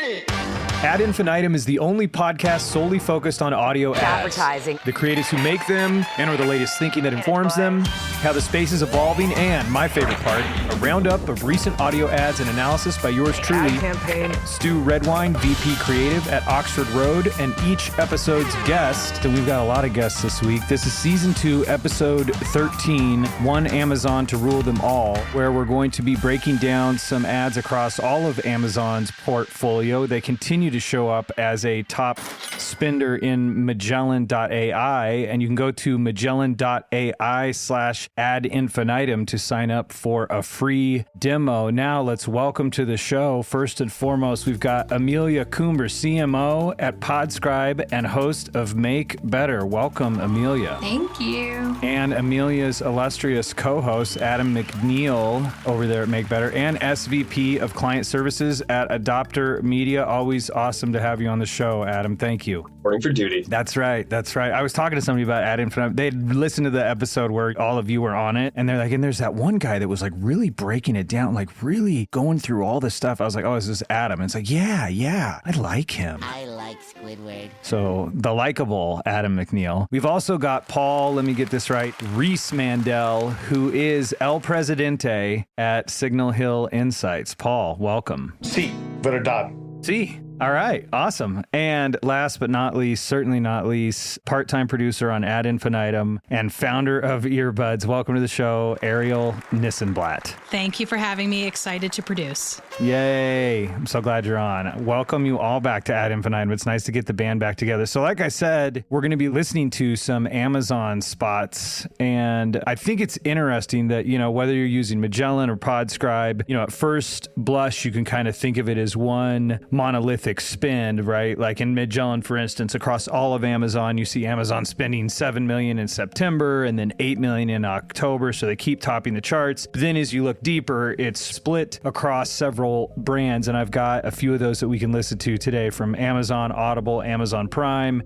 Ad Infinitum is the only podcast solely focused on audio ads. Advertising. The creatives who make them, and/or the latest thinking that informs them, how the space is evolving, and, my favorite part, a roundup of recent audio ads and analysis by yours truly, Ad campaign. Stu Redwine, VP Creative at Oxford Road, and each episode's guest. And we've got a lot of guests this week. This is Season 2, Episode 13, One Amazon to Rule Them All, where we're going to be breaking down some ads across all of Amazon's portfolio. They continue to show up as a top spender in Magellan.ai, and you can go to Magellan.ai/ad infinitum to sign up for a free demo. Now let's welcome to the show. First and foremost, we've got Amelia Coomber, CMO at Podscribe and host of Make Better. Welcome, Amelia. Thank you. And Amelia's illustrious co-host, Adam McNeil, over there at Make Better, and SVP of Client Services at Adopter Media. Always awesome to have you on the show, Adam. Thank you. Reporting for duty. That's right. I was talking to somebody about Ad Infinitum. They'd listened to the episode where all of you were on it, and they're like, and there's that one guy that was like really breaking it down, like really going through all this stuff. I was like, oh, is this Adam? And it's like, yeah, I like him. I like Squidward. So the likable Adam McNeil. We've also got Paul, let me get this right, Reese Mandel, who is El Presidente at Signal Hill Insights. Paul, welcome. Sí, verdad. Sí. All right. Awesome. And last but not least, certainly not least, part-time producer on Ad Infinitum and founder of Earbuds. Welcome to the show, Ariel Nissenblatt. Thank you for having me. Excited to produce. Yay. I'm so glad you're on. Welcome you all back to Ad Infinitum. It's nice to get the band back together. So like I said, we're going to be listening to some Amazon spots. And I think it's interesting that, whether you're using Magellan or Podscribe, at first blush, you can kind of think of it as one monolithic spend, right? Like in Magellan, for instance, across all of Amazon, you see Amazon spending $7 million in September and then $8 million in October. So they keep topping the charts. But then as you look deeper, it's split across several brands. And I've got a few of those that we can listen to today from Amazon Audible, Amazon Prime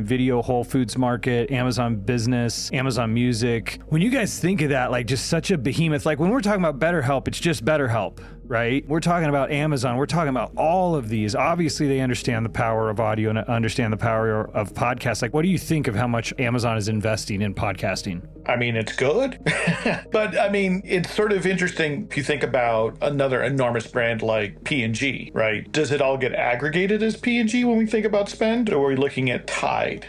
Video, Whole Foods Market, Amazon Business, Amazon Music. When you guys think of that, like just such a behemoth, like when we're talking about BetterHelp, it's just BetterHelp. Right? We're talking about Amazon. We're talking about all of these. Obviously, they understand the power of audio and understand the power of podcasts. Like, what do you think of how much Amazon is investing in podcasting? I mean, it's good. But I mean, it's sort of interesting if you think about another enormous brand like P&G, right? Does it all get aggregated as P&G when we think about spend, or are we looking at Tide?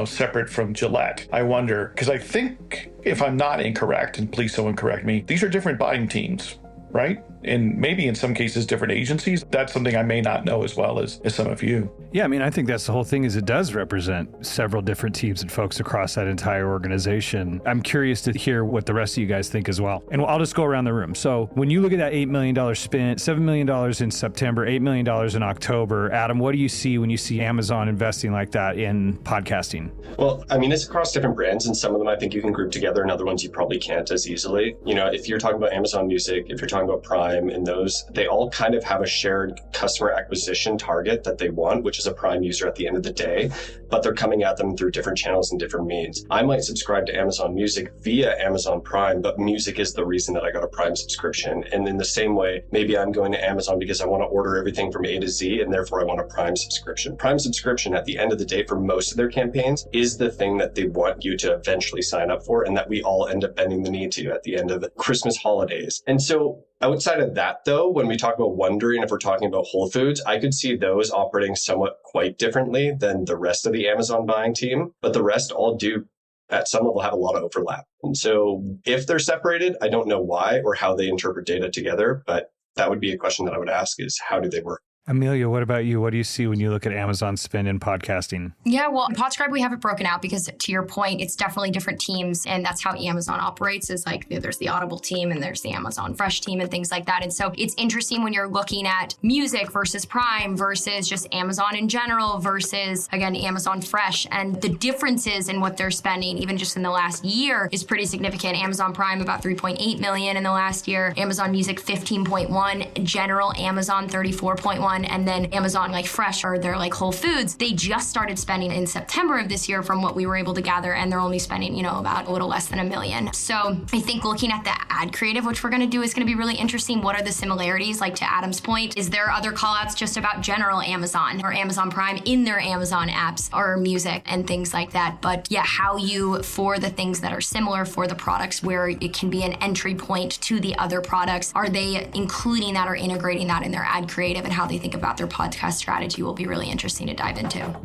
Separate from Gillette. I wonder, because I think, if I'm not incorrect, and please someone correct me, these are different buying teams, right? And maybe in some cases, different agencies. That's something I may not know as well as some of you. Yeah, I mean, I think that's the whole thing is it does represent several different teams and folks across that entire organization. I'm curious to hear what the rest of you guys think as well. And I'll just go around the room. So when you look at that $8 million spent, $7 million in September, $8 million in October, Adam, what do you see when you see Amazon investing like that in podcasting? Well, I mean, it's across different brands, and some of them I think you can group together, and other ones you probably can't as easily. If you're talking about Amazon Music, if you're talking about Prime, and those, they all kind of have a shared customer acquisition target that they want, which is a Prime user at the end of the day, but they're coming at them through different channels and different means. I might subscribe to Amazon Music via Amazon Prime, but music is the reason that I got a Prime subscription. And in the same way, maybe I'm going to Amazon because I want to order everything from A to Z, and therefore I want a Prime subscription. Prime subscription at the end of the day for most of their campaigns is the thing that they want you to eventually sign up for, and that we all end up bending the knee to at the end of the Christmas holidays. And so outside of that, though, when we talk about Wondering, if we're talking about Whole Foods, I could see those operating somewhat quite differently than the rest of the Amazon buying team, but the rest all do at some level have a lot of overlap. And so if they're separated, I don't know why or how they interpret data together, but that would be a question that I would ask is how do they work? Amelia, what about you? What do you see when you look at Amazon spend in podcasting? Yeah, well, in Podscribe, we have it broken out because to your point, it's definitely different teams. And that's how Amazon operates is like there's the Audible team and there's the Amazon Fresh team and things like that. And so it's interesting when you're looking at music versus Prime versus just Amazon in general versus, again, Amazon Fresh. And the differences in what they're spending, even just in the last year, is pretty significant. Amazon Prime, about $3.8 million in the last year. Amazon Music, $15.1. General Amazon, $34.1. one. And then Amazon like Fresh or they're like Whole Foods, they just started spending in September of this year from what we were able to gather, and they're only spending, about a little less than $1 million. So I think looking at the ad creative, which we're going to do, is going to be really interesting. What are the similarities? Like to Adam's point, is there other call outs just about general Amazon or Amazon Prime in their Amazon apps or music and things like that? But yeah, how you, for the things that are similar, for the products where it can be an entry point to the other products, are they including that or integrating that in their ad creative, and how they think about their podcast strategy will be really interesting to dive into.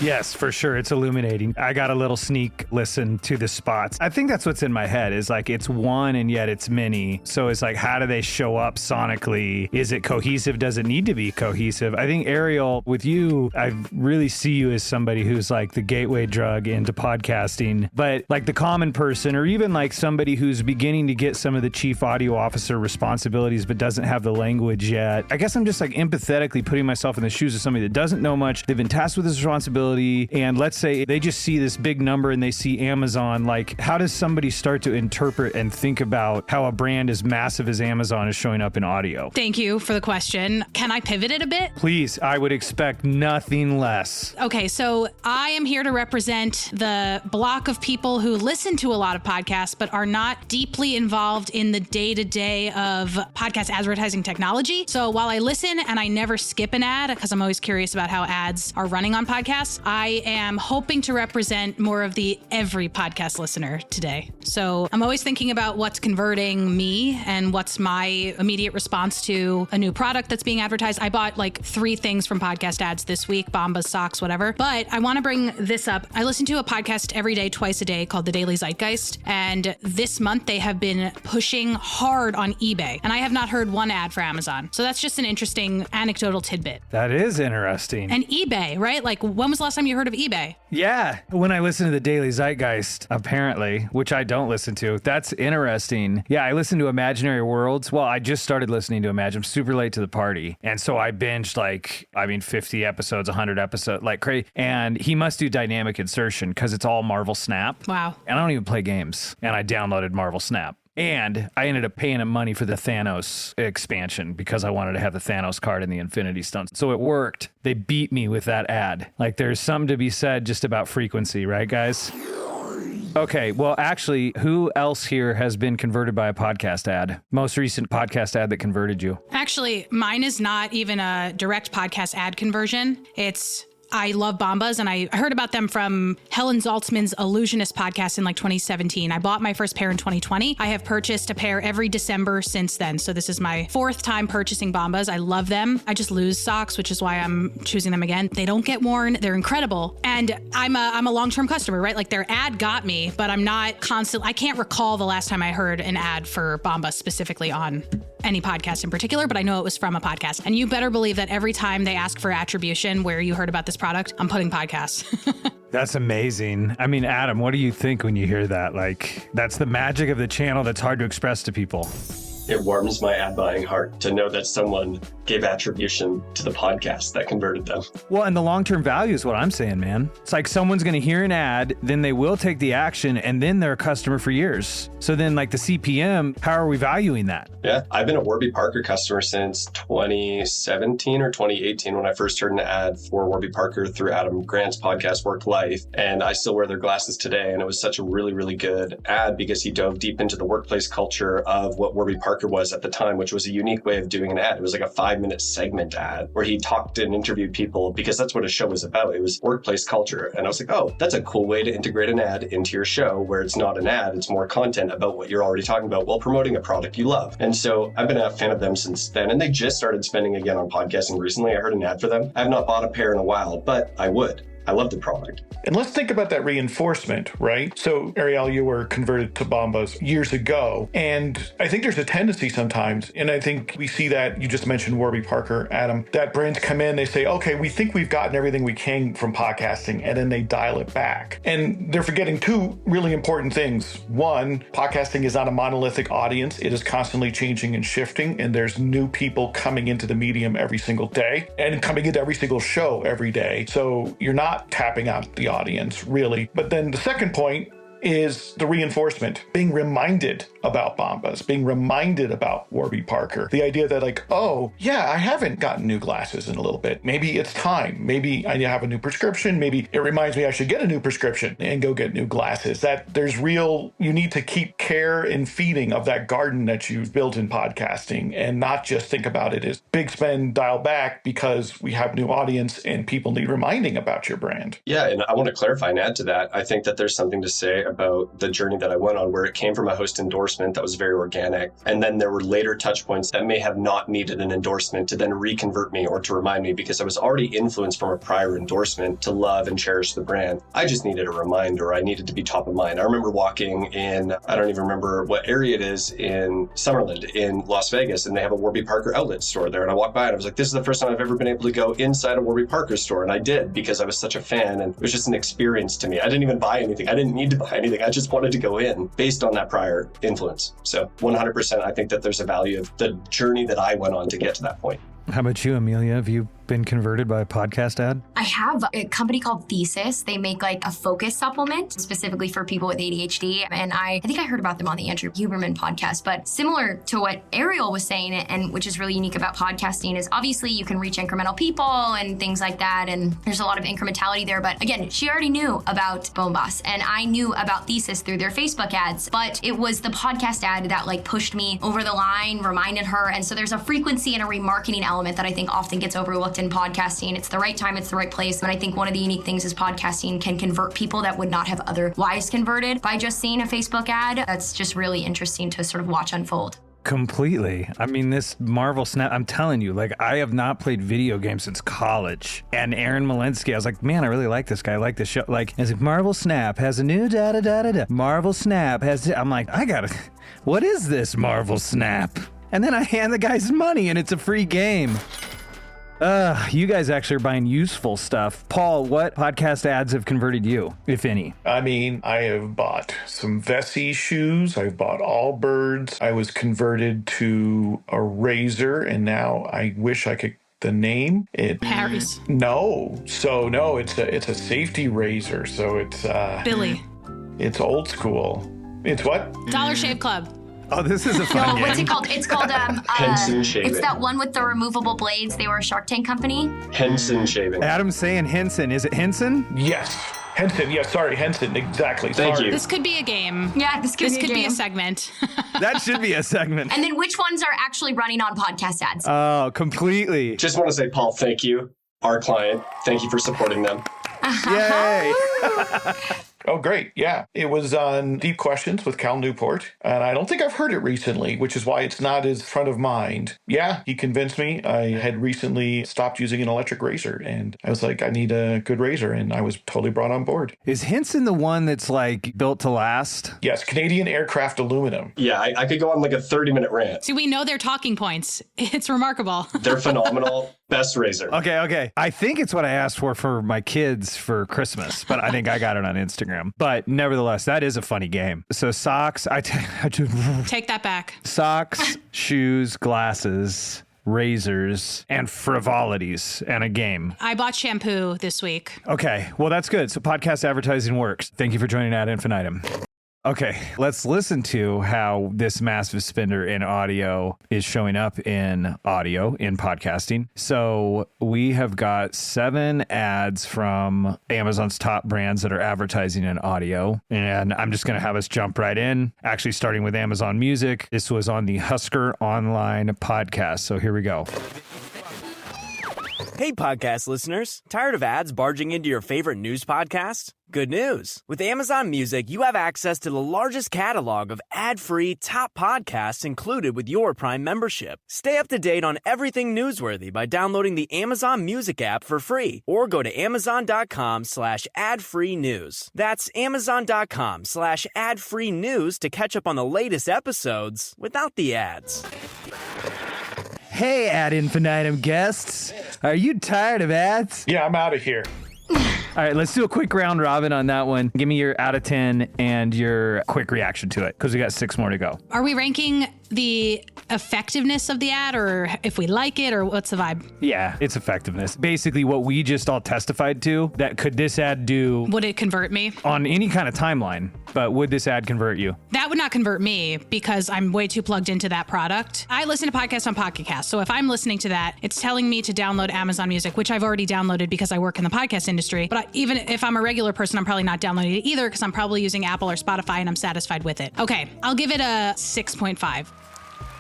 Yes, for sure. It's illuminating. I got a little sneak listen to the spots. I think that's what's in my head is like it's one and yet it's many. So it's like, how do they show up sonically? Is it cohesive? Does it need to be cohesive? I think, Ariel, with you, I really see you as somebody who's like the gateway drug into podcasting. But like the common person, or even like somebody who's beginning to get some of the chief audio officer responsibilities but doesn't have the language yet, I guess I'm just like empathetically putting myself in the shoes of somebody that doesn't know much. They've been tasked with this responsibility. And let's say they just see this big number and they see Amazon. Like, how does somebody start to interpret and think about how a brand as massive as Amazon is showing up in audio? Thank you for the question. Can I pivot it a bit? Please, I would expect nothing less. Okay, so I am here to represent the block of people who listen to a lot of podcasts, but are not deeply involved in the day-to-day of podcast advertising technology. So while I listen and I never skip an ad, because I'm always curious about how ads are running on podcasts, I am hoping to represent more of the every podcast listener today. So I'm always thinking about what's converting me and what's my immediate response to a new product that's being advertised. I bought like 3 things from podcast ads this week, Bombas, socks, whatever. But I want to bring this up. I listen to a podcast every day, twice a day, called The Daily Zeitgeist. And this month they have been pushing hard on eBay. And I have not heard one ad for Amazon. So that's just an interesting anecdotal tidbit. That is interesting. And eBay, right? Like, when was the last time you heard of eBay? Yeah. When I listen to the Daily Zeitgeist, apparently, which I don't listen to, that's interesting. Yeah, I listen to Imaginary Worlds. Well, I just started listening to Imagine. I'm super late to the party. And so I binged 50 episodes, 100 episodes, like crazy. And he must do dynamic insertion because it's all Marvel Snap. Wow. And I don't even play games. And I downloaded Marvel Snap. And I ended up paying him money for the Thanos expansion because I wanted to have the Thanos card in the Infinity Stones. So it worked. They beat me with that ad. Like, there's something to be said just about frequency, right, guys? Okay, well, actually, who else here has been converted by a podcast ad? Most recent podcast ad that converted you? Actually, mine is not even a direct podcast ad conversion. I love Bombas, and I heard about them from Helen Zaltzman's Illusionist podcast in 2017. I bought my first pair in 2020. I have purchased a pair every December since then. So this is my 4th time purchasing Bombas. I love them. I just lose socks, which is why I'm choosing them again. They don't get worn. They're incredible. And I'm a long-term customer, right? Like, their ad got me, but I'm not constant. I can't recall the last time I heard an ad for Bombas specifically on any podcast in particular, but I know it was from a podcast. And you better believe that every time they ask for attribution where you heard about this product, I'm putting podcasts. That's amazing. I mean, Adam, what do you think when you hear that? Like, that's the magic of the channel that's hard to express to people. It warms my ad buying heart to know that someone gave attribution to the podcast that converted them. Well, and the long-term value is what I'm saying, man. It's like someone's going to hear an ad, then they will take the action, and then they're a customer for years. So then, like, the CPM, how are we valuing that? Yeah, I've been a Warby Parker customer since 2017 or 2018 when I first heard an ad for Warby Parker through Adam Grant's podcast, Work Life. And I still wear their glasses today. And it was such a really, really good ad because he dove deep into the workplace culture of what Warby Parker was at the time, which was a unique way of doing an ad. It was like a 5-minute segment ad where he talked and interviewed people because that's what his show was about. It was workplace culture. And I was like, oh, that's a cool way to integrate an ad into your show where it's not an ad, it's more content about what you're already talking about while promoting a product you love. And so I've been a fan of them since then. And they just started spending again on podcasting recently. I heard an ad for them. I have not bought a pair in a while, but I would. I love the product. And let's think about that reinforcement, right? So, Ariel, you were converted to Bombas years ago. And I think there's a tendency sometimes, and I think we see that, you just mentioned Warby Parker, Adam, that brands come in, they say, okay, we think we've gotten everything we can from podcasting, and then they dial it back. And they're forgetting 2 really important things. One, podcasting is not a monolithic audience. It is constantly changing and shifting, and there's new people coming into the medium every single day and coming into every single show every day. So you're not tapping out the audience, really. But then the second point, is the reinforcement, being reminded about Bombas, being reminded about Warby Parker. The idea that like, oh, yeah, I haven't gotten new glasses in a little bit. Maybe it's time. Maybe I have a new prescription. Maybe it reminds me I should get a new prescription and go get new glasses. That there's real, you need to keep care and feeding of that garden that you've built in podcasting and not just think about it as big spend, dial back because we have new audience and people need reminding about your brand. Yeah, and I want to clarify and add to that. I think that there's something to say about the journey that I went on where it came from a host endorsement that was very organic. And then there were later touch points that may have not needed an endorsement to then reconvert me or to remind me because I was already influenced from a prior endorsement to love and cherish the brand. I just needed a reminder. I needed to be top of mind. I remember walking in, I don't even remember what area it is in Summerlin in Las Vegas, and they have a Warby Parker outlet store there. And I walked by and I was like, this is the first time I've ever been able to go inside a Warby Parker store. And I did because I was such a fan and it was just an experience to me. I didn't even buy anything. I didn't need to buy anything. I just wanted to go in based on that prior influence. So 100%, I think that there's a value of the journey that I went on to get to that point. How about you, Amelia? Have you been converted by a podcast ad? I have a company called Thesis. They make like a focus supplement specifically for people with ADHD. And I think I heard about them on the Andrew Huberman podcast, but similar to what Ariel was saying, and which is really unique about podcasting is obviously you can reach incremental people and things like that. And there's a lot of incrementality there. But again, she already knew about Bombas and I knew about Thesis through their Facebook ads, but it was the podcast ad that like pushed me over the line, reminded her. And so there's a frequency and a remarketing element that I think often gets overlooked in podcasting. It's the right time, it's the right place. And I think one of the unique things is podcasting can convert people that would not have otherwise converted by just seeing a Facebook ad. That's just really interesting to sort of watch unfold. Completely. I mean, this Marvel Snap, I'm telling you, like, I have not played video games since college. And Aaron Malinsky, I was like, man, I really like this guy. I like this show. Like, it's like, Marvel Snap has a new da-da-da-da-da. Marvel Snap has, I'm like, what is this Marvel Snap? And then I hand the guys money and it's a free game. You guys actually are buying useful stuff. Paul, what podcast ads have converted you, if any? I mean, I have bought some Vessi shoes. I've bought Allbirds. I was converted to a razor, and now I wish I could the name. Harry's. No. So no, it's a safety razor. So it's Billy. It's old school. It's what? Dollar Shave Club. Oh, this is a fun game. What's it called? It's called Henson Shaving. It's that one with the removable blades. They were a Shark Tank company. Henson Shaving. Adam's saying Henson. Is it Henson? Yes. Henson. Yeah, sorry, Henson. Exactly. Thank you. This could be a game. Yeah, this could be a segment. That should be a segment. And then which ones are actually running on podcast ads? Oh, completely. Just want to say, Paul, thank you. Our client, thank you for supporting them. Yay. Oh, great. Yeah. It was on Deep Questions with Cal Newport, and I don't think I've heard it recently, which is why it's not as front of mind. Yeah, he convinced me. I had recently stopped using an electric razor, and I was like, I need a good razor, and I was totally brought on board. Is Henson the one that's like built to last? Yes, Canadian Aircraft Aluminum. Yeah, I could go on like a 30-minute rant. See, we know their talking points. It's remarkable. They're phenomenal. Best razor. Okay. I think it's what I asked for my kids for Christmas, but I think I got it on Instagram. But nevertheless, that is a funny game. So socks, Take that back. Socks, shoes, glasses, razors, and frivolities, and a game. I bought shampoo this week. Okay, well, that's good. So podcast advertising works. Thank you for joining Ad Infinitum. Okay, let's listen to how this massive spender in audio is showing up in audio in podcasting. So we have got 7 ads from Amazon's top brands that are advertising in audio. And I'm just going to have us jump right in, actually starting with Amazon Music. This was on the Husker Online podcast. So here we go. Hey, podcast listeners. Tired of ads barging into your favorite news podcasts? Good news. With Amazon Music, you have access to the largest catalog of ad-free top podcasts included with your Prime membership. Stay up to date on everything newsworthy by downloading the Amazon Music app for free or go to amazon.com/ad-free news. That's amazon.com/ad-free news to catch up on the latest episodes without the ads. Hey, Ad Infinitum guests. Are you tired of ads? Yeah, I'm out of here. All right, let's do a quick round robin on that one. Give me your out of 10 and your quick reaction to it, because we got 6 more to go. Are we ranking the effectiveness of the ad, or if we like it, or what's the vibe? Yeah, it's effectiveness. Basically, what we just all testified to, that could this ad do Would it convert me? on any kind of timeline, but would this ad convert you? That would not convert me because I'm way too plugged into that product. I listen to podcasts on Pocket Cast. So if I'm listening to that, it's telling me to download Amazon Music, which I've already downloaded because I work in the podcast industry. But even if I'm a regular person, I'm probably not downloading it either because I'm probably using Apple or Spotify and I'm satisfied with it. Okay, I'll give it a 6.5.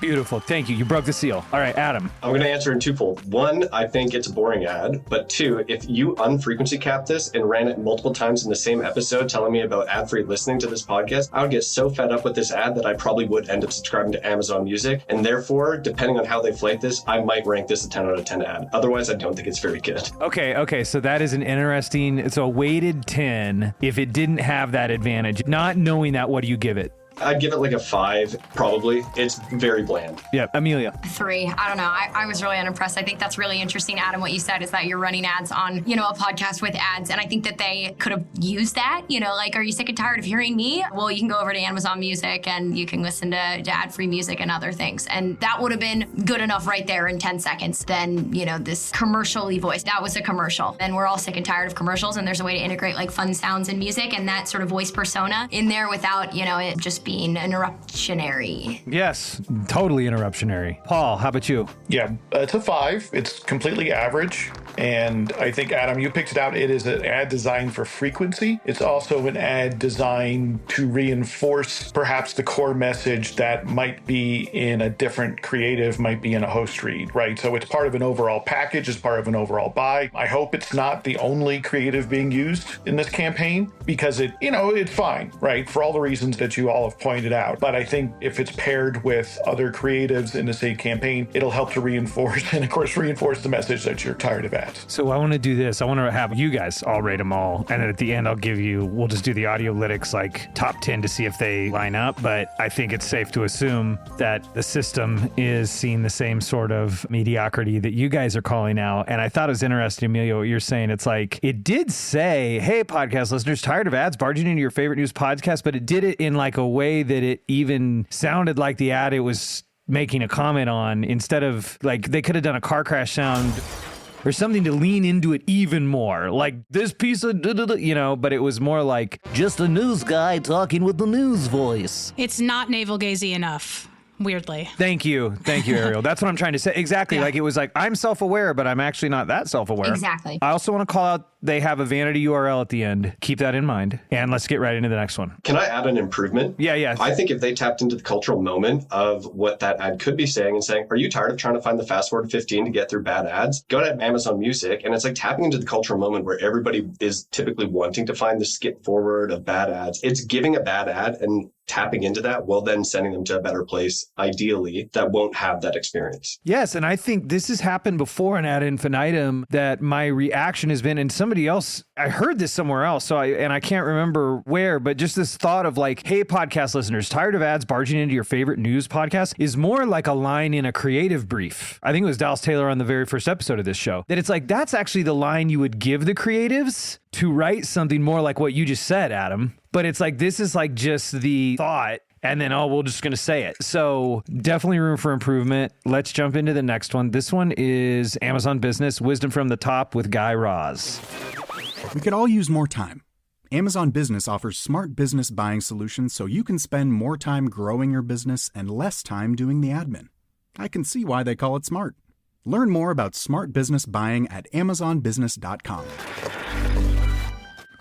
Beautiful. Thank you. You broke the seal. All right, Adam. I'm going to answer in twofold. One, I think it's a boring ad. But two, if you unfrequency capped this and ran it multiple times in the same episode telling me about ad-free listening to this podcast, I would get so fed up with this ad that I probably would end up subscribing to Amazon Music. And therefore, depending on how they flake this, I might rank this a 10 out of 10 ad. Otherwise, I don't think it's very good. Okay. So that is an interesting, it's a weighted 10 if it didn't have that advantage. Not knowing that, what do you give it? I'd give it like a 5, probably. It's very bland. Yeah, Amelia. 3. I don't know. I was really unimpressed. I think that's really interesting, Adam. What you said is that you're running ads on, a podcast with ads. And I think that they could have used that, like, are you sick and tired of hearing me? Well, you can go over to Amazon Music and you can listen to ad-free music and other things. And that would have been good enough right there in 10 seconds. Then, this commercial-y voice. That was a commercial. And we're all sick and tired of commercials. And there's a way to integrate like fun sounds and music and that sort of voice persona in there without, it just being interruptionary. Yes, totally interruptionary. Paul, how about you? Yeah, it's a 5. It's completely average. And I think, Adam, you picked it out. It is an ad designed for frequency. It's also an ad designed to reinforce perhaps the core message that might be in a different creative, might be in a host read, right? So it's part of an overall package, it's part of an overall buy. I hope it's not the only creative being used in this campaign because it's fine, right? For all the reasons that you all have pointed out. But I think if it's paired with other creatives in the same campaign, it'll help to reinforce and, of course, reinforce the message that you're tired of ads. So I want to do this. I want to have you guys all rate them all. And then at the end, we'll just do the Audiolytics like top 10 to see if they line up. But I think it's safe to assume that the system is seeing the same sort of mediocrity that you guys are calling out. And I thought it was interesting, Amelia, what you're saying. It's like, it did say, hey, podcast listeners, tired of ads barging into your favorite news podcast, but it did it in like a way that it even sounded like the ad it was making a comment on, instead of like they could have done a car crash sound or something to lean into it even more, like this piece of but it was more like just a news guy talking with the news voice. It's not navel-gazing enough. Weirdly. Thank you, Ariel. That's what I'm trying to say. Exactly. Yeah. Like it was like, I'm self-aware, but I'm actually not that self-aware. Exactly. I also want to call out, they have a vanity URL at the end. Keep that in mind. And let's get right into the next one. Can I add an improvement? Yeah. I think if they tapped into the cultural moment of what that ad could be saying and saying, are you tired of trying to find the fast forward 15 to get through bad ads? Go to Amazon Music. And it's like tapping into the cultural moment where everybody is typically wanting to find the skip forward of bad ads. It's giving a bad ad and tapping into that while then sending them to a better place, ideally, that won't have that experience. Yes, and I think this has happened before in Ad Infinitum, that my reaction has been, and somebody else, I heard this somewhere else, I can't remember where, but just this thought of like, hey, podcast listeners, tired of ads barging into your favorite news podcast, is more like a line in a creative brief. I think it was Dallas Taylor on the very first episode of this show, that it's like, that's actually the line you would give the creatives to write something more like what you just said, Adam. But it's like, this is like just the thought, and then, we're just going to say it. So definitely room for improvement. Let's jump into the next one. This one is Amazon Business, Wisdom from the Top with Guy Raz. We could all use more time. Amazon Business offers smart business buying solutions so you can spend more time growing your business and less time doing the admin. I can see why they call it smart. Learn more about smart business buying at amazonbusiness.com.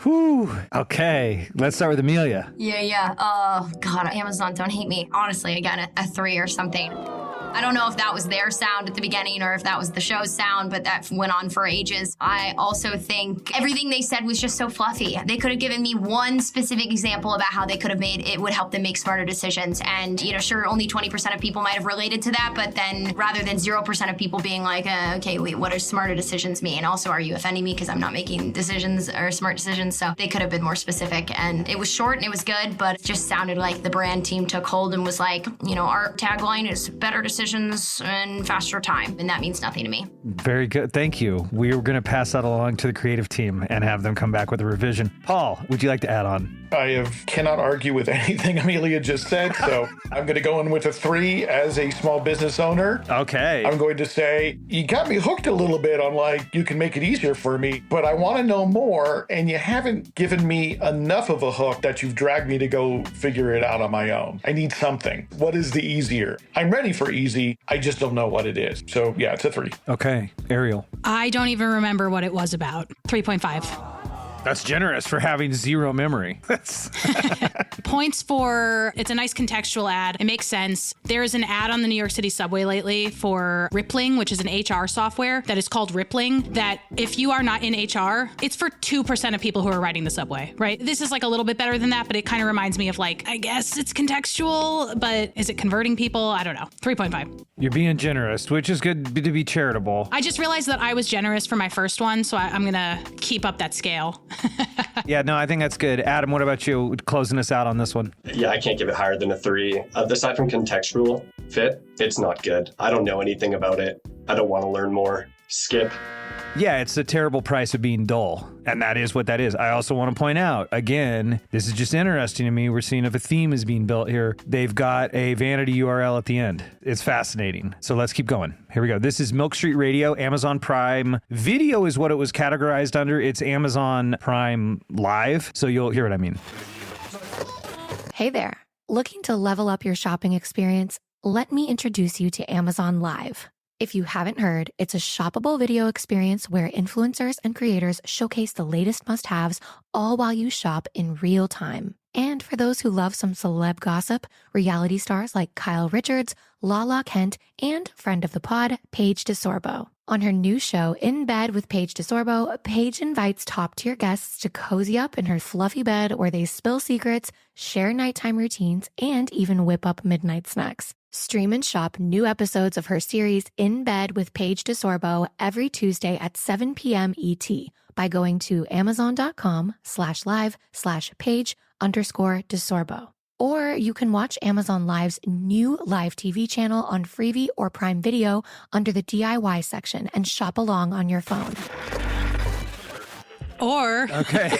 Whew. Okay, let's start with Amelia. Yeah. Oh, God, Amazon, don't hate me. Honestly, again, a 3 or something. I don't know if that was their sound at the beginning or if that was the show's sound, but that went on for ages. I also think everything they said was just so fluffy. They could have given me one specific example about how they could have made it would help them make smarter decisions. And, sure, only 20% of people might have related to that, but then rather than 0% of people being like, okay, wait, what does smarter decisions mean? Also, are you offending me because I'm not making decisions or smart decisions? So they could have been more specific. And it was short and it was good, but it just sounded like the brand team took hold and was like, our tagline is better decisions decisions in faster time, and that means nothing to me. Very good. Thank you. We are going to pass that along to the creative team and have them come back with a revision. Paul, would you like to add on? I cannot argue with anything Amelia just said, so I'm going to go in with a 3 as a small business owner. Okay. I'm going to say, you got me hooked a little bit on you can make it easier for me, but I want to know more, and you haven't given me enough of a hook that you've dragged me to go figure it out on my own. I need something. What is the easier? I'm ready for easy. I just don't know what it is. So yeah, it's a 3. Okay. Ariel. I don't even remember what it was about. 3.5. That's generous for having zero memory. Points for, it's a nice contextual ad. It makes sense. There's an ad on the New York City subway lately for Rippling, which is an HR software that is called Rippling, that if you are not in HR, it's for 2% of people who are riding the subway, right? This is like a little bit better than that, but it kind of reminds me of I guess it's contextual, but is it converting people? I don't know. 3.5. You're being generous, which is good to be charitable. I just realized that I was generous for my first one, so I'm going to keep up that scale. Yeah, no, I think that's good. Adam, what about you closing us out on this one? Yeah, I can't give it higher than a 3. Aside from contextual fit, it's not good. I don't know anything about it. I don't want to learn more. Skip. Yeah, it's the terrible price of being dull. And that is what that is. I also want to point out, again, this is just interesting to me. We're seeing if a theme is being built here. They've got a vanity URL at the end. It's fascinating. So let's keep going. Here we go. This is Milk Street Radio, Amazon Prime. Video is what it was categorized under. It's Amazon Prime Live. So you'll hear what I mean. Hey there. Looking to level up your shopping experience? Let me introduce you to Amazon Live. If you haven't heard, it's a shoppable video experience where influencers and creators showcase the latest must-haves all while you shop in real time. And for those who love some celeb gossip, reality stars like Kyle Richards, Lala Kent, and friend of the pod, Paige DeSorbo. On her new show, In Bed with Paige DeSorbo, Paige invites top-tier guests to cozy up in her fluffy bed where they spill secrets, share nighttime routines, and even whip up midnight snacks. Stream and shop new episodes of her series In Bed with Paige DeSorbo every Tuesday at 7 p.m. ET by going to amazon.com/live/Paige_DeSorbo. Or you can watch Amazon Live's new live TV channel on Freevee or Prime Video under the DIY section and shop along on your phone. Or... Okay.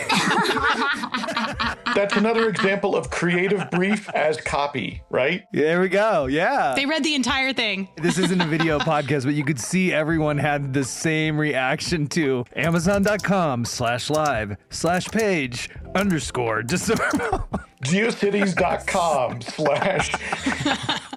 That's another example of creative brief as copy, right? There we go. Yeah. They read the entire thing. This isn't a video podcast, but you could see everyone had the same reaction to amazon.com/live/Paige_DeSorbo. Geocities.com/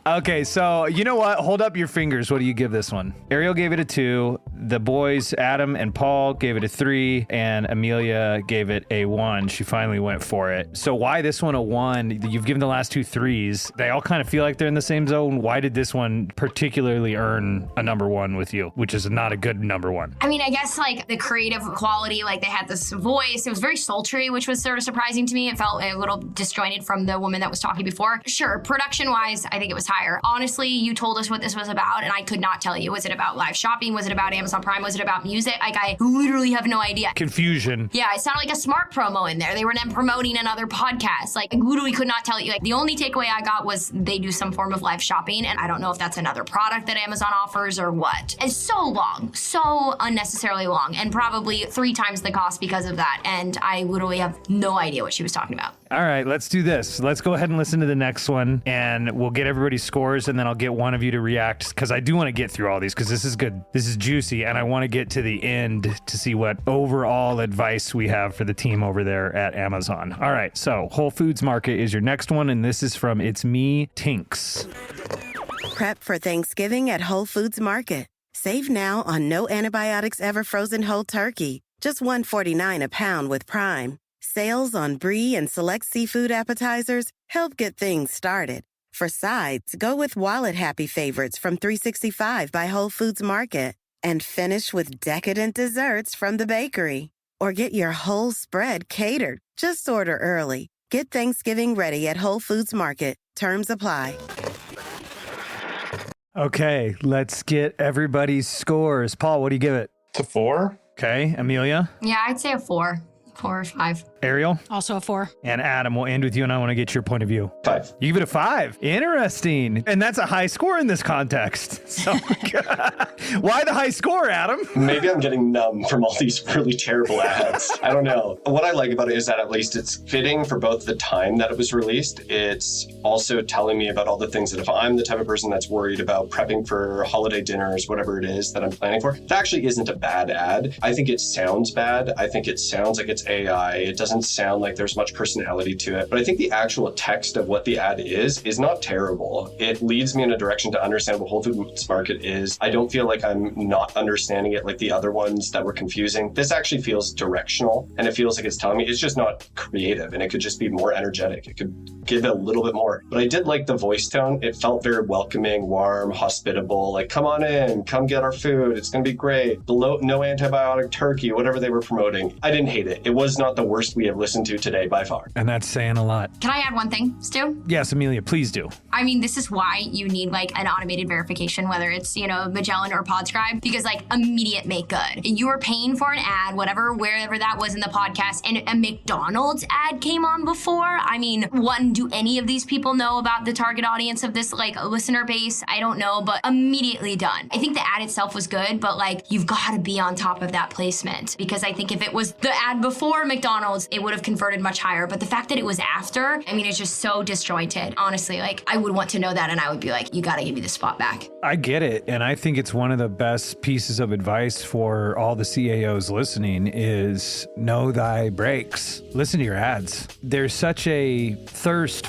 Okay, so you know what? Hold up your fingers. What do you give this one? Ariel gave it a 2. The boys, Adam and Paul, gave it a 3. And Amelia gave it a 1. She finally went for it. So why this one a 1? You've given the last 2 3s. They all kind of feel like they're in the same zone. Why did this one particularly earn a number 1 with you, which is not a good number 1? I mean, I guess the creative quality, they had this voice. It was very sultry, which was sort of surprising to me. It felt a little disjointed from the woman that was talking before. Sure, production-wise, I think it was higher. Honestly, you told us what this was about, and I could not tell you. Was it about live shopping? Was it about Amazon Prime? Was it about music? I literally have no idea. Confusion. Yeah, it sounded like a smart promo in there. They were then promoting another podcast. I literally could not tell you. The only takeaway I got was they do some form of live shopping, and I don't know if that's another product that Amazon offers or what. It's so long, so unnecessarily long, and probably 3 times the cost because of that, and I literally have no idea what she was talking about. All right, let's do this. Let's go ahead and listen to the next one, and we'll get everybody's scores, and then I'll get one of you to react, because I do want to get through all these, because this is good. This is juicy, and I want to get to the end to see what overall advice we have for the team over there at Amazon. All right, so Whole Foods Market is your next one, and this is from It's Me, Tinks. Prep for Thanksgiving at Whole Foods Market. Save now on no antibiotics ever frozen whole turkey, just $1.49 a pound with Prime. Sales on brie and select seafood appetizers help get things started. For sides, go with wallet-happy favorites from 365 by Whole Foods Market. And finish with decadent desserts from the bakery. Or get your whole spread catered. Just order early. Get Thanksgiving ready at Whole Foods Market. Terms apply. Okay, let's get everybody's scores. Paul, what do you give it? It's a 4. Okay, Amelia? Yeah, I'd say a 4. 4 or 5. Ariel? Also a 4. And Adam, we'll end with you, and I want to get your point of view. 5. You give it a 5. Interesting. And that's a high score in this context. So why the high score, Adam? Maybe I'm getting numb from all these really terrible ads. I don't know. What I like about it is that at least it's fitting for both the time that it was released. It's also telling me about all the things that if I'm the type of person that's worried about prepping for holiday dinners, whatever it is that I'm planning for, that actually isn't a bad ad. I think it sounds bad. I think it sounds like it's AI. It doesn't sound like there's much personality to it. But I think the actual text of what the ad is not terrible. It leads me in a direction to understand what Whole Foods Market is. I don't feel like I'm not understanding it like the other ones that were confusing. This actually feels directional, and it feels like it's telling me it's just not creative, and it could just be more energetic. It could give it a little bit more. But I did like the voice tone. It felt very welcoming, warm, hospitable, like, come on in, come get our food. It's going to be great. The no antibiotic turkey, whatever they were promoting. I didn't hate it. It was not the worst we have listened to today by far. And that's saying a lot. Can I add one thing, Stu? Yes, Amelia, please do. I mean, this is why you need like an automated verification, whether it's, Magellan or Podscribe, because like immediate make good. You were paying for an ad, wherever that was in the podcast, and a McDonald's ad came on before. I mean, one, do any of these people know about the target audience of this like listener base? I don't know, but immediately done. I think the ad itself was good, but like you've got to be on top of that placement, because I think if it was the ad before McDonald's, it would have converted much higher. But the fact that it was after, I mean, it's just so disjointed. Honestly, like I would want to know that, and I would be like, you got to give me the spot back. I get it. And I think it's one of the best pieces of advice for all the CAOs listening is know thy breaks. Listen to your ads. There's such a thirst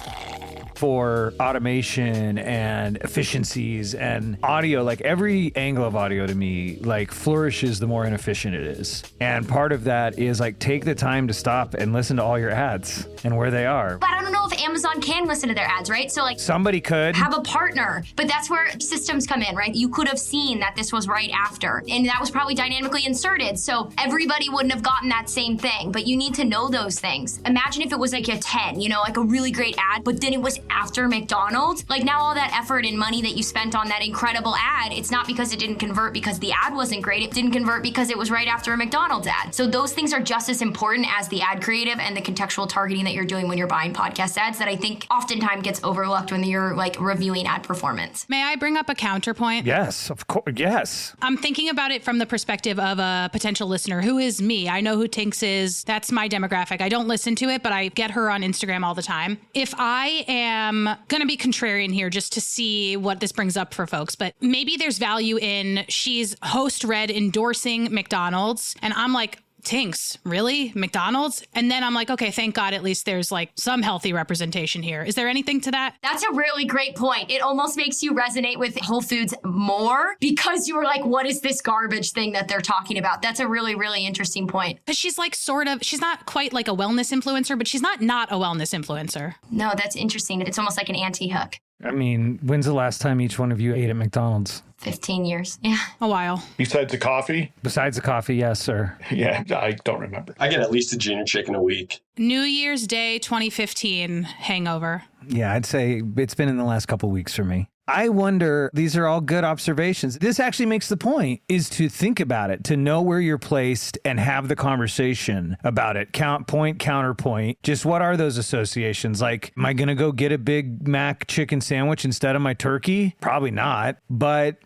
for automation and efficiencies and audio. Like every angle of audio to me like flourishes the more inefficient it is. And part of that is like take the time to stop and listen to all your ads and where they are. But I don't know if Amazon can listen to their ads, right? So like somebody could have a partner, but that's where systems come in, right? You could have seen that this was right after, and that was probably dynamically inserted. So everybody wouldn't have gotten that same thing, but you need to know those things. Imagine if it was like a 10, like a really great ad, but then it was after McDonald's. Like now all that effort and money that you spent on that incredible ad, it's not because it didn't convert because the ad wasn't great. It didn't convert because it was right after a McDonald's ad. So those things are just as important as the ad creative and the contextual targeting that you're doing when you're buying podcast ads that I think oftentimes gets overlooked when you're like reviewing ad performance. May I bring up a counterpoint? Yes, of course. Yes. I'm thinking about it from the perspective of a potential listener who is me. I know who Tinks is. That's my demographic. I don't listen to it, but I get her on Instagram all the time. If I am going to be contrarian here just to see what this brings up for folks, but maybe there's value in she's host read endorsing McDonald's. And I'm like, Tinks, really? McDonald's? And then I'm like, okay, thank God at least there's like some healthy representation here. Is there anything to that? That's a really great point. It almost makes you resonate with Whole Foods more because you were like, what is this garbage thing that they're talking about? That's a really, really interesting point. Because she's like she's not quite like a wellness influencer, but she's not a wellness influencer. No, that's interesting. It's almost like an anti-hook. I mean, when's the last time each one of you ate at McDonald's? 15 years. Yeah. A while. Besides the coffee? Besides the coffee, yes, sir. Yeah, I don't remember. I get at least a junior chicken a week. New Year's Day 2015 hangover. Yeah, I'd say it's been in the last couple weeks for me. I wonder, these are all good observations. This actually makes the point, is to think about it, to know where you're placed and have the conversation about it. Point, counterpoint. Just what are those associations? Like, am I going to go get a Big Mac chicken sandwich instead of my turkey? Probably not. But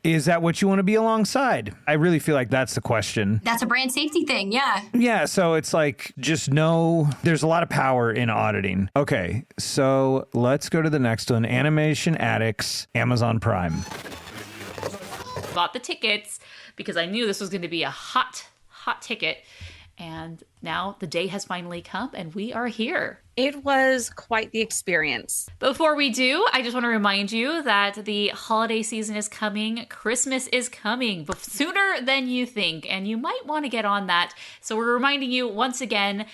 is that what you want to be alongside? I really feel like that's the question. That's a brand safety thing, yeah. Yeah, so it's like, just know there's a lot of power in auditing. Okay, so let's go to the next one. Animation Addicts, Amazon Prime. Bought the tickets because I knew this was going to be a hot ticket. And now the day has finally come and we are here. It was quite the experience. Before we do, I just want to remind you that the holiday season is coming. Christmas is coming sooner than you think, and you might want to get on that. So we're reminding you once again,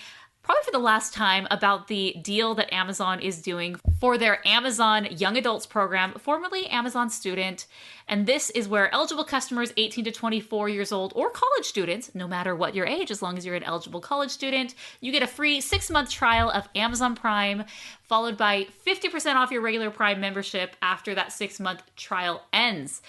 probably for the last time, about the deal that Amazon is doing for their Amazon Young Adults program, formerly Amazon Student. And this is where eligible customers 18 to 24 years old or college students, no matter what your age, as long as you're an eligible college student, you get a free 6-month trial of Amazon Prime, followed by 50% off your regular Prime membership after that 6-month trial ends.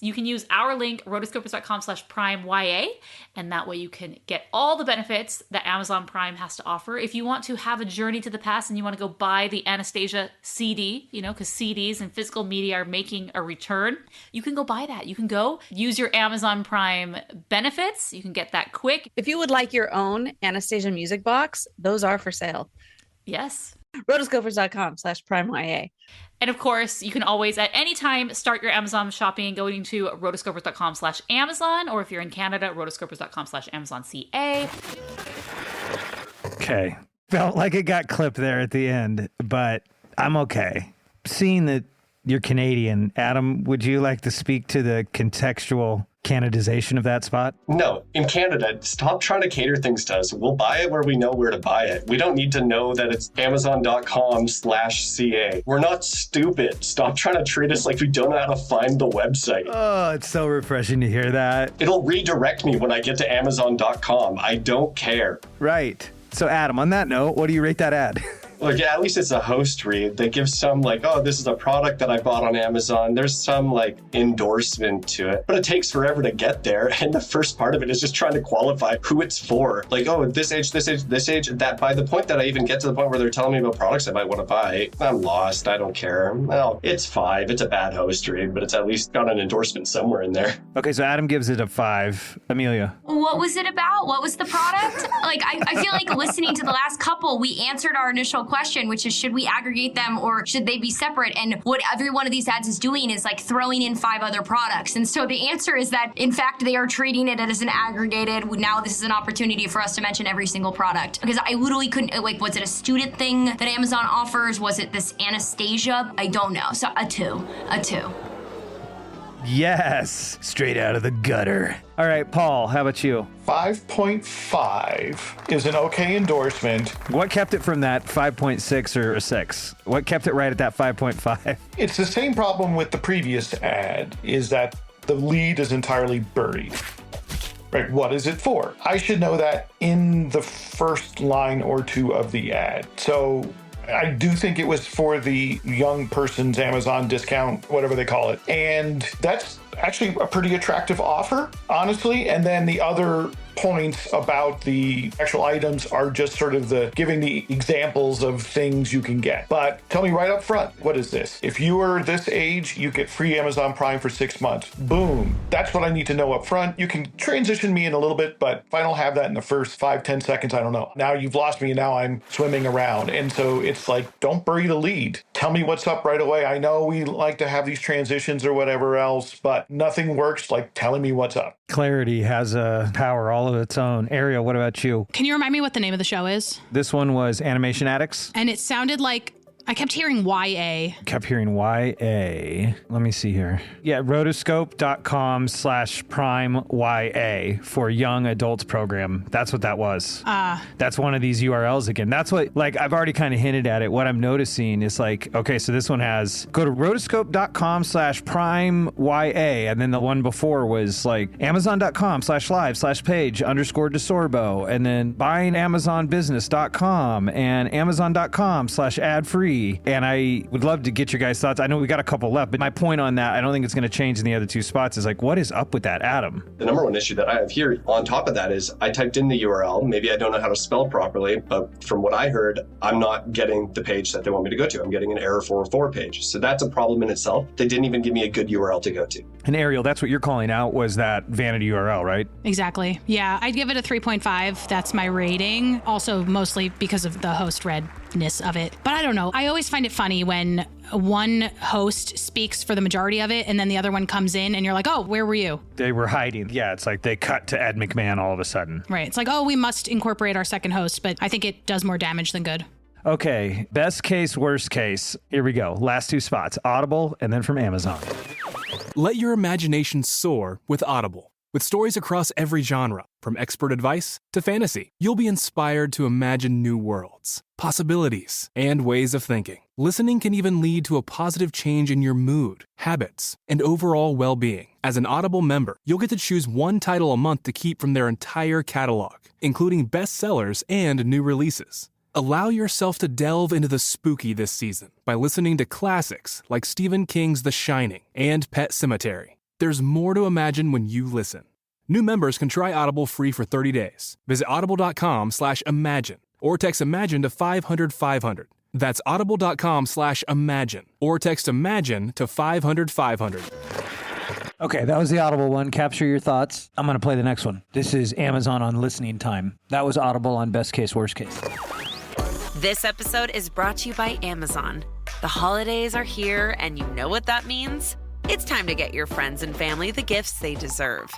You can use our link, rotoscopers.com/PrimeYA, and that way you can get all the benefits that Amazon Prime has to offer. If you want to have a journey to the past and you want to go buy the Anastasia CD, because CDs and physical media are making a return, you can go buy that. You can go use your Amazon Prime benefits. You can get that quick. If you would like your own Anastasia music box, those are for sale. Yes. Rotoscopers.com/PrimeYA. And of course, you can always at any time start your Amazon shopping going to rotoscopers.com/Amazon, or if you're in Canada, rotoscopers.com/AmazonCA. Okay. Felt like it got clipped there at the end, but I'm okay. Seeing that you're Canadian, Adam, would you like to speak to the contextual Canadization of that spot? No. In Canada, stop trying to cater things to us. We'll buy it where we know where to buy it. We don't need to know that it's Amazon.com/CA. We're not stupid. Stop trying to treat us like we don't know how to find the website. Oh, it's so refreshing to hear that. It'll redirect me when I get to Amazon.com. I don't care. Right. So, Adam, on that note, what do you rate that ad? Like, yeah, at least it's a host read. They give some this is a product that I bought on Amazon. There's some endorsement to it, but it takes forever to get there. And the first part of it is just trying to qualify who it's for. This age, that by the point that I even get to the point where they're telling me about products I might want to buy, I'm lost. I don't care. Well, it's 5. It's a bad host read, but it's at least got an endorsement somewhere in there. Okay, so Adam gives it a 5. Amelia. What was it about? What was the product? I feel like listening to the last couple, we answered our initial question, which is, should we aggregate them or should they be separate? And what every one of these ads is doing is throwing in 5 other products. And so the answer is that, in fact, they are treating it as an aggregated. Now this is an opportunity for us to mention every single product. Because I literally couldn't, was it a student thing that Amazon offers? Was it this Anastasia? I don't know. So a 2. Yes, straight out of the gutter. All right, Paul, how about you? 5.5 is an okay endorsement. What kept it from that 5.6 or a 6? What kept it right at that 5.5? It's the same problem with the previous ad, is that the lead is entirely buried. Right, what is it for? I should know that in the first line or 2 of the ad. So I do think it was for the young person's Amazon discount, whatever they call it. And that's actually a pretty attractive offer, honestly. And then the other points about the actual items are just sort of giving the examples of things you can get. But tell me right up front, what is this? If you are this age, you get free Amazon Prime for 6 months. Boom. That's what I need to know up front. You can transition me in a little bit, but if I don't have that in the first 5-10 seconds, I don't know. Now you've lost me and now I'm swimming around. And so it's don't bury the lead. Tell me what's up right away. I know we like to have these transitions or whatever else, but nothing works like telling me what's up. Clarity has a power all of its own. Ariel, what about you? Can you remind me what the name of the show is? This one was Animation Addicts. And it sounded like I kept hearing YA. Kept hearing YA. Let me see here. Yeah, rotoscope.com/PrimeYA for young adults program. That's what that was. That's one of these URLs again. That's what, I've already kind of hinted at it. What I'm noticing is okay, so this one has, go to rotoscope.com/PrimeYA. And then the one before was Amazon.com/live/page_DeSorbo. And then buyingamazonbusiness.com and Amazon.com/ad-free. And I would love to get your guys' thoughts. I know we got a couple left, but my point on that, I don't think it's going to change in the other 2 spots, is what is up with that, Adam? The number one issue that I have here on top of that is I typed in the URL. Maybe I don't know how to spell properly, but from what I heard, I'm not getting the page that they want me to go to. I'm getting an error 404 page. So that's a problem in itself. They didn't even give me a good URL to go to. And Ariel, that's what you're calling out, was that vanity URL, right? Exactly. Yeah, I'd give it a 3.5. That's my rating. Also, mostly because of the host redness of it. But I don't know. I always find it funny when one host speaks for the majority of it and then the other one comes in and you're like, oh, where were you? They were hiding. Yeah, it's they cut to Ed McMahon all of a sudden. Right. It's we must incorporate our second host, but I think it does more damage than good. Okay, best case, worst case. Here we go. Last 2 spots, Audible and then from Amazon. Let your imagination soar with Audible. With stories across every genre, from expert advice to fantasy, you'll be inspired to imagine new worlds, possibilities, and ways of thinking. Listening can even lead to a positive change in your mood, habits, and overall well-being. As an Audible member, you'll get to choose 1 title a month to keep from their entire catalog, including bestsellers and new releases. Allow yourself to delve into the spooky this season by listening to classics like Stephen King's The Shining and Pet Sematary. There's more to imagine when you listen. New members can try Audible free for 30 days. Visit audible.com/imagine or text imagine to 500-500. That's audible.com/imagine or text imagine to 500-500. Okay, that was the Audible one. Capture your thoughts. I'm going to play the next one. This is Amazon on listening time. That was Audible on best case, worst case. This episode is brought to you by Amazon. The holidays are here, and you know what that means. It's time to get your friends and family the gifts they deserve.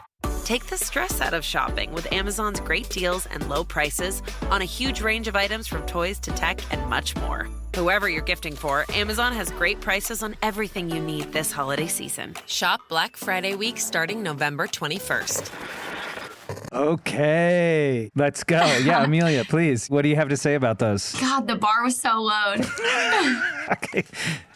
Take the stress out of shopping with Amazon's great deals and low prices on a huge range of items from toys to tech and much more. Whoever you're gifting for, Amazon has great prices on everything you need this holiday season. Shop Black Friday week starting November 21st. Okay, let's go. Yeah, Amelia, please. What do you have to say about those? God, the bar was so low. Okay.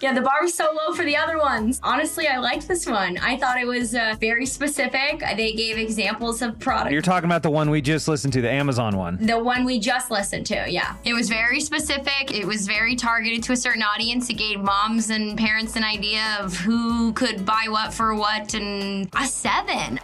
Yeah, the bar was so low for the other ones. Honestly, I liked this one. I thought it was very specific. They gave examples of products. You're talking about the one we just listened to, the Amazon one. The one we just listened to, yeah. It was very specific. It was very targeted to a certain audience. It gave moms and parents an idea of who could buy what for what, and a 7.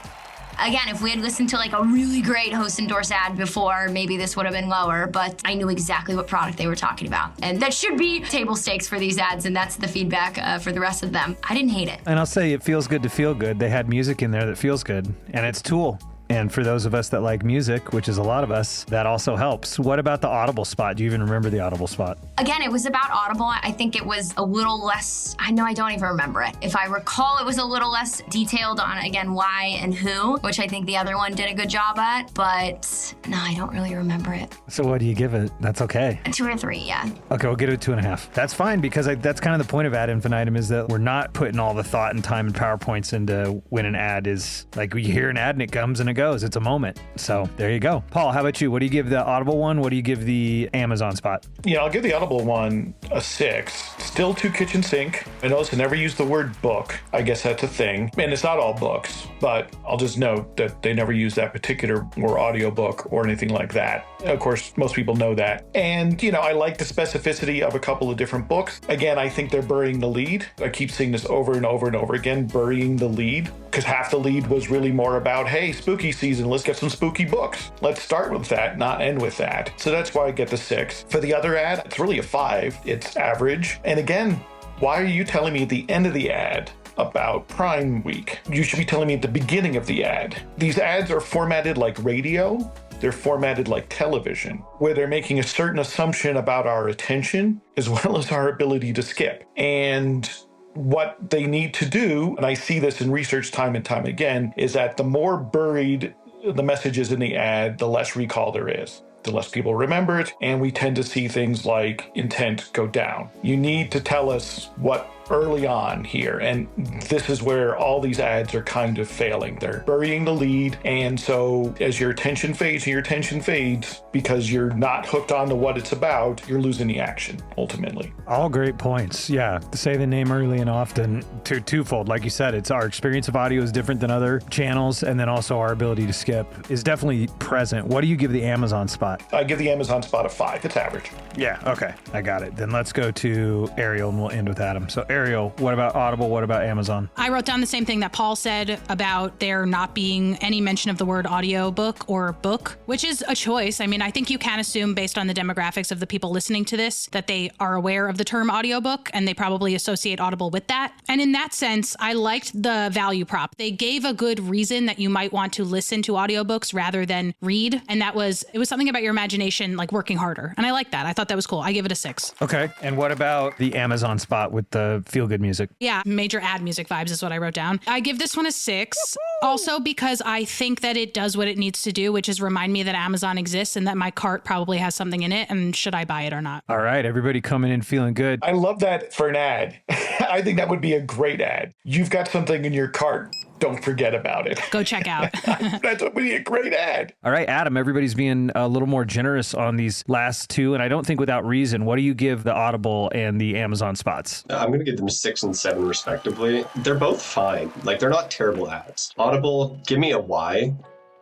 Again, if we had listened to like a really great host endorsed ad before, maybe this would have been lower, but I knew exactly what product they were talking about. And that should be table stakes for these ads, and that's the feedback for the rest of them. I didn't hate it. And I'll say it feels good to feel good. They had music in there that feels good, and it's Tool. And for those of us that like music, which is a lot of us, that also helps. What about the Audible spot? Do you even remember the Audible spot? Again, it was about Audible. I think it was a little less, I don't even remember it. If I recall, it was a little less detailed on, again, why and who, which I think the other one did a good job at. But no, I don't really remember it. So what do you give it? That's okay. A 2 or 3, yeah. Okay, we'll give it a 2.5. That's fine, because that's kind of the point of Ad Infinitum, is that we're not putting all the thought and time and PowerPoints into when an ad is, like, you hear an ad and it comes and it goes. It's a moment. So there you go. Paul, how about you? What do you give the Audible one? What do you give the Amazon spot? Yeah, I'll give the Audible one a 6. Still too kitchen sink. I notice I never use the word book. I guess that's a thing. And it's not all books, but I'll just note that they never use that particular or audiobook or anything like that. Of course, most people know that. And, I like the specificity of a couple of different books. Again, I think they're burying the lead. I keep seeing this over and over and over again, burying the lead, because half the lead was really more about, hey, spooky season, let's get some spooky books. Let's start with that, not end with that. So that's why I get the 6. For the other ad, it's really a 5. It's average. And again, why are you telling me at the end of the ad about Prime Week? You should be telling me at the beginning of the ad. These ads are formatted like radio. They're formatted like television, where they're making a certain assumption about our attention as well as our ability to skip. And what they need to do, and I see this in research time and time again, is that the more buried the message is in the ad, the less recall there is. The less people remember it, and we tend to see things like intent go down. You need to tell us what early on here, and this is where all these ads are kind of failing. They're burying the lead, and so as your attention fades because you're not hooked on to what it's about, you're losing the action, ultimately. All great points. Yeah, say the name early and often, twofold. Like you said, it's our experience of audio is different than other channels, and then also our ability to skip is definitely present. What do you give the Amazon spot? I give the Amazon spot a 5. It's average. Yeah, okay, I got it. Then let's go to Ariel, and we'll end with Adam. So Ariel, what about Audible? What about Amazon? I wrote down the same thing that Paul said about there not being any mention of the word audiobook or book, which is a choice. I mean, I think you can assume based on the demographics of the people listening to this that they are aware of the term audiobook and they probably associate Audible with that. And in that sense, I liked the value prop. They gave a good reason that you might want to listen to audiobooks rather than read. And it was something about your imagination, like working harder. And I like that. I thought that was cool. I give it a 6. Okay. And what about the Amazon spot with the feel-good music? Yeah, major ad music vibes is what I wrote down. I give this one a 6. Also because I think that it does what it needs to do, which is remind me that Amazon exists and that my cart probably has something in it, and should I buy it or not? All right, everybody coming in feeling good. I love that for an ad. I think that would be a great ad. You've got something in your cart. Don't forget about it. Go check out. That would be a great ad. All right, Adam, everybody's being a little more generous on these last two, and I don't think without reason. What do you give the Audible and the Amazon spots? I'm going to give them 6 and 7 respectively. They're both fine. Like, they're not terrible ads. Audible, give me a why.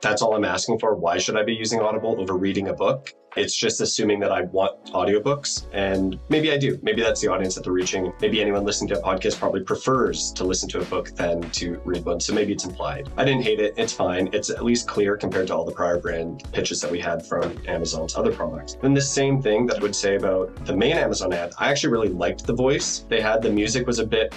That's all I'm asking for. Why should I be using Audible over reading a book? It's just assuming that I want audiobooks, and maybe I do. Maybe that's the audience that they're reaching. Maybe anyone listening to a podcast probably prefers to listen to a book than to read one, so maybe it's implied. I didn't hate it. It's fine. It's at least clear compared to all the prior brand pitches that we had from Amazon's other products. Then the same thing that I would say about the main Amazon ad, I actually really liked the voice they had. The music was a bit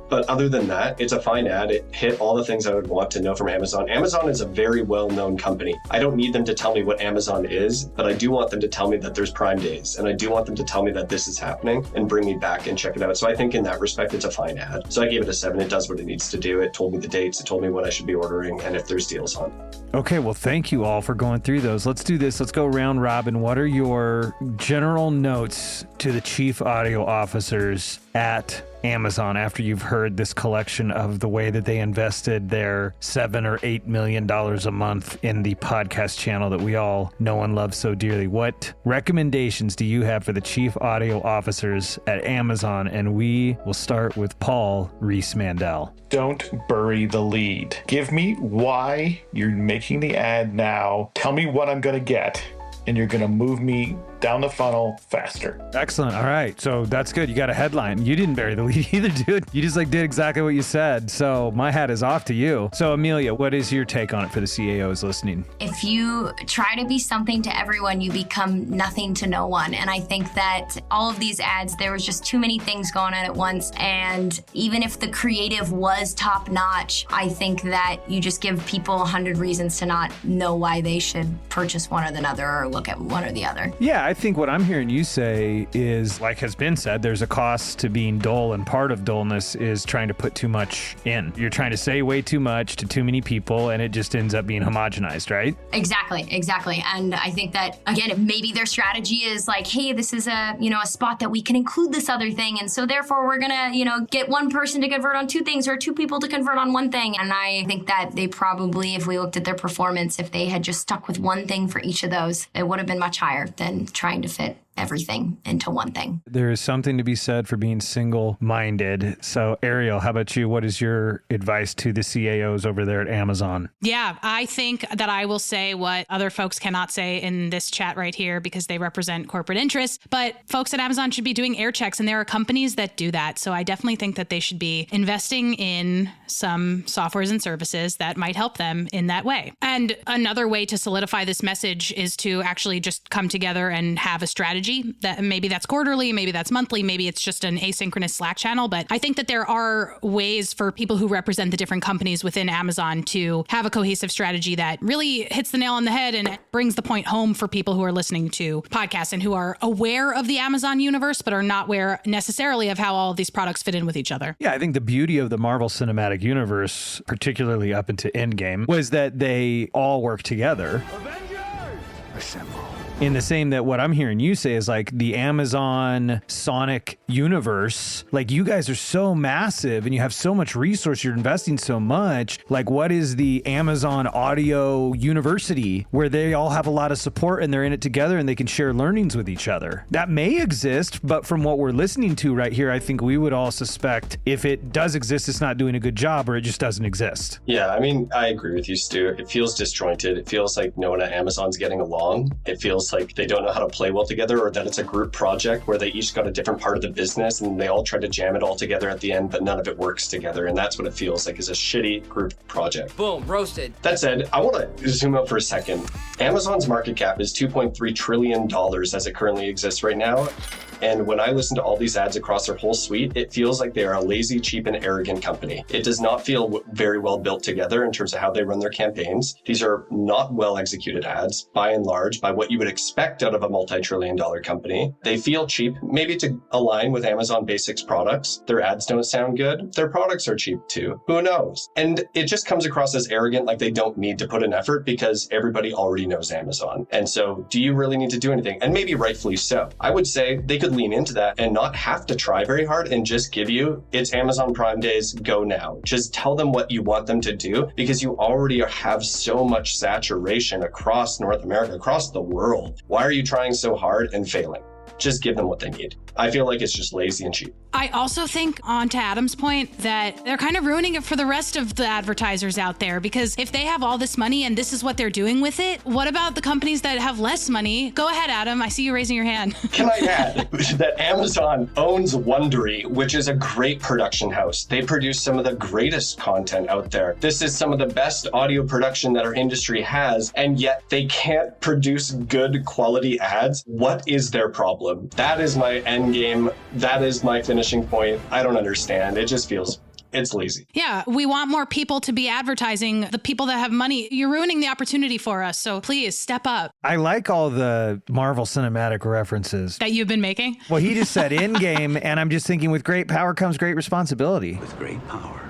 but other than that, it's a fine ad. It hit all the things I would want to know from Amazon. Amazon is a very well-known company. I don't need them to tell me what Amazon is, but I do want them to tell me that there's Prime Days, and I do want them to tell me that this is happening and bring me back and check it out. So I think in that respect, it's a fine ad. So I gave it a 7. It does what it needs to do. It told me the dates. It told me what I should be ordering and if there's deals on. Okay, well, thank you all for going through those. Let's do this. Let's go round robin. What are your general notes to the chief audio officers at Amazon after you've heard this collection of the way that they invested their $7 or $8 million a month in the podcast channel that we all know and love so dearly? What recommendations do you have for the chief audio officers at Amazon? And we will start with Paul Rees-Mandel. Don't bury the lead. Give me why you're making the ad now. Tell me what I'm going to get, and you're going to move me down the funnel faster. Excellent. All right. So that's good. You got a headline. You didn't bury the lead either, dude. You just did exactly what you said. So my hat is off to you. So Amelia, what is your take on it for the CAOs listening? If you try to be something to everyone, you become nothing to no one. And I think that all of these ads, there was just too many things going on at once. And even if the creative was top notch, I think that you just give people 100 reasons to not know why they should purchase one or the other or look at one or the other. Yeah, I think what I'm hearing you say is, like has been said, there's a cost to being dull, and part of dullness is trying to put too much in. You're trying to say way too much to too many people, and it just ends up being homogenized, right? Exactly. And I think that, again, maybe their strategy is like, hey, this is a spot that we can include this other thing, and so therefore we're gonna, get one person to convert on 2 things or 2 people to convert on 1 thing. And I think that they probably, if we looked at their performance, if they had just stuck with 1 thing for each of those, it would have been much higher than trying to fit everything into 1 thing. There is something to be said for being single-minded. So Ariel, how about you? What is your advice to the CAOs over there at Amazon? Yeah, I think that I will say what other folks cannot say in this chat right here because they represent corporate interests, but folks at Amazon should be doing air checks, and there are companies that do that. So I definitely think that they should be investing in some softwares and services that might help them in that way. And another way to solidify this message is to actually just come together and have a strategy. That maybe that's quarterly, maybe that's monthly, maybe it's just an asynchronous Slack channel. But I think that there are ways for people who represent the different companies within Amazon to have a cohesive strategy that really hits the nail on the head and brings the point home for people who are listening to podcasts and who are aware of the Amazon universe, but are not aware necessarily of how all of these products fit in with each other. Yeah, I think the beauty of the Marvel Cinematic Universe, particularly up into Endgame, was that they all work together. Avengers! Assemble. In the same that what I'm hearing you say is like the Amazon Sonic universe, like you guys are so massive and you have so much resource, you're investing so much. Like what is the Amazon Audio University where they all have a lot of support and they're in it together and they can share learnings with each other? That may exist, but from what we're listening to right here, I think we would all suspect if it does exist, it's not doing a good job or it just doesn't exist. Yeah, I mean, I agree with you, Stu. It feels disjointed. It feels like no one at Amazon's getting along. It feels like they don't know how to play well together, or that it's a group project where they each got a different part of the business and they all try to jam it all together at the end, but none of it works together. And that's what it feels like, is a shitty group project. Boom, roasted. That said, I want to zoom out for a second. Amazon's market cap is $2.3 trillion as it currently exists right now. And when I listen to all these ads across their whole suite, it feels like they are a lazy, cheap, and arrogant company. It does not feel very well built together in terms of how they run their campaigns. These are not well executed ads, by and large, by what you would expect out of a multi-trillion-dollar company. They feel cheap, maybe to align with Amazon Basics products. Their ads don't sound good. Their products are cheap too. Who knows? And it just comes across as arrogant, like they don't need to put an effort because everybody already knows Amazon. And so do you really need to do anything? And maybe rightfully so. I would say they could lean into that and not have to try very hard and just give you, it's Amazon Prime Days, go now. Just tell them what you want them to do, because you already have so much saturation across North America, across the world. Why are you trying so hard and failing? Just give them what they need. I feel like it's just lazy and cheap. I also think, on to Adam's point, that they're kind of ruining it for the rest of the advertisers out there, because if they have all this money and this is what they're doing with it, what about the companies that have less money? Go ahead, Adam. I see you raising your hand. Can I add that Amazon owns Wondery, which is a great production house. They produce some of the greatest content out there. This is some of the best audio production that our industry has, and yet they can't produce good quality ads. What is their problem? That is my end game. That is my finishing point. I don't understand. It just feels it's lazy. Yeah, we want more people to be advertising. The people that have money, you're ruining the opportunity for us. So please step up. I like all the Marvel Cinematic references that you've been making. Well, he just said in game, and I'm just thinking with great power comes great responsibility. With great power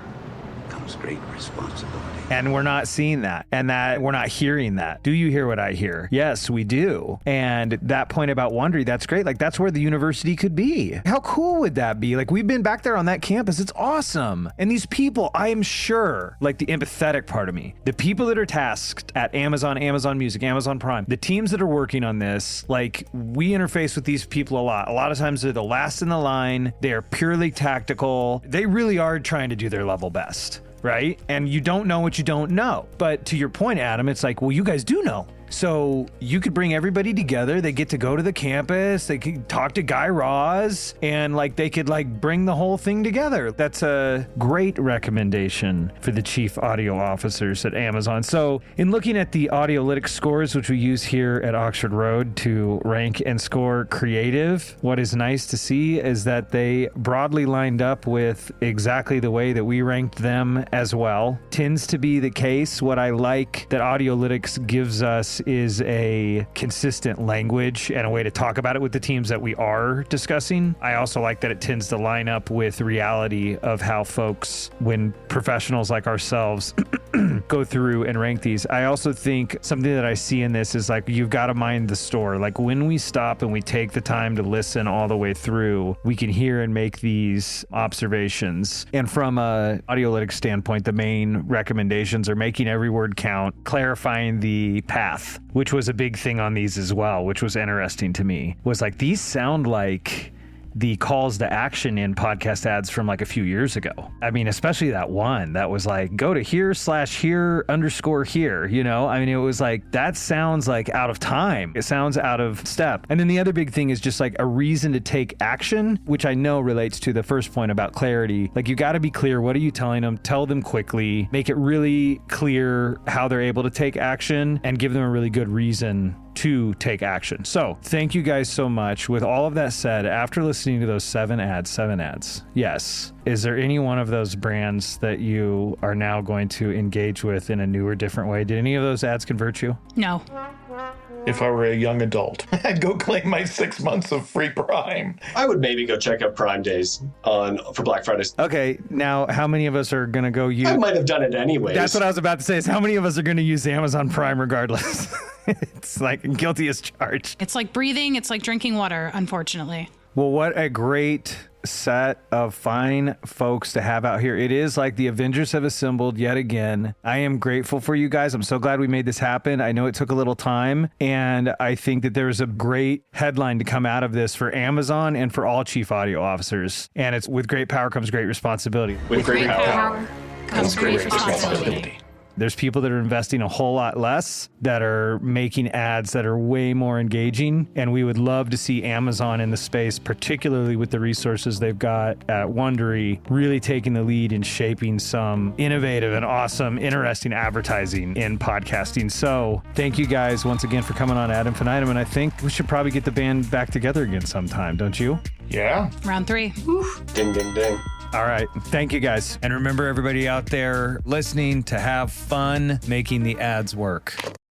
comes great responsibility. And we're not seeing that, and that we're not hearing that. Do you hear what I hear? Yes, we do. And that point about Wondery, that's great. Like, that's where the university could be. How cool would that be? Like, we've been back there on that campus. It's awesome. And these people, I am sure, like the empathetic part of me, the people that are tasked at Amazon, Amazon Music, Amazon Prime, the teams that are working on this, like, we interface with these people a lot. A lot of times they're the last in the line. They are purely tactical. They really are trying to do their level best. Right? And you don't know what you don't know. But to your point, Adam, it's like, well, you guys do know. So you could bring everybody together. They get to go to the campus. They could talk to Guy Raz, and like they could like bring the whole thing together. That's a great recommendation for the chief audio officers at Amazon. So in looking at the Audiolytics scores, which we use here at Oxford Road to rank and score creative, what is nice to see is that they broadly lined up with exactly the way that we ranked them as well. Tends to be the case. What I like that Audiolytics gives us is a consistent language and a way to talk about it with the teams that we are discussing. I also like that it tends to line up with reality of how folks, when professionals like ourselves go through and rank these. I also think something that I see in this is like, you've got to mind the store. Like when we stop and we take the time to listen all the way through, we can hear and make these observations. And from a Audiolytics standpoint, the main recommendations are making every word count, clarifying the path, which was a big thing on these as well, which was interesting to me, was like, these sound like the calls to action in podcast ads from like a few years ago. I mean, especially that one that was like, go to here/here_here, you know? I mean, it was like, that sounds like out of time. It sounds out of step. And then the other big thing is just like a reason to take action, which I know relates to the first point about clarity. Like, you got to be clear. What are you telling them? Tell them quickly, make it really clear how they're able to take action, and give them a really good reason to take action. So thank you guys so much. With all of that said, after listening to those seven ads, yes, is there any one of those brands that you are now going to engage with in a new or different way? Did any of those ads convert you? No. If I were a young adult, I'd go claim my 6 months of free Prime. I would maybe go check out Prime Days for Black Friday. Okay, now how many of us are going to go use... I might have done it anyways. That's what I was about to say, is how many of us are going to use Amazon Prime regardless? It's like guilty as charged. It's like breathing. It's like drinking water, unfortunately. Well, what a great set of fine folks to have out here. It is like the Avengers have assembled yet again. I am grateful for you guys. I'm so glad we made this happen. I know it took a little time, and I think that there's a great headline to come out of this for Amazon and for all chief audio officers. And it's with great power comes great responsibility. With great power comes great responsibility. There's people that are investing a whole lot less, that are making ads that are way more engaging. And we would love to see Amazon in the space, particularly with the resources they've got at Wondery, really taking the lead in shaping some innovative and awesome, interesting advertising in podcasting. So thank you guys once again for coming on Ad Infinitum. And I think we should probably get the band back together again sometime, don't you? Yeah. Round 3. Ding, ding, ding. All right. Thank you, guys. And remember, everybody out there listening, to have fun making the ads work.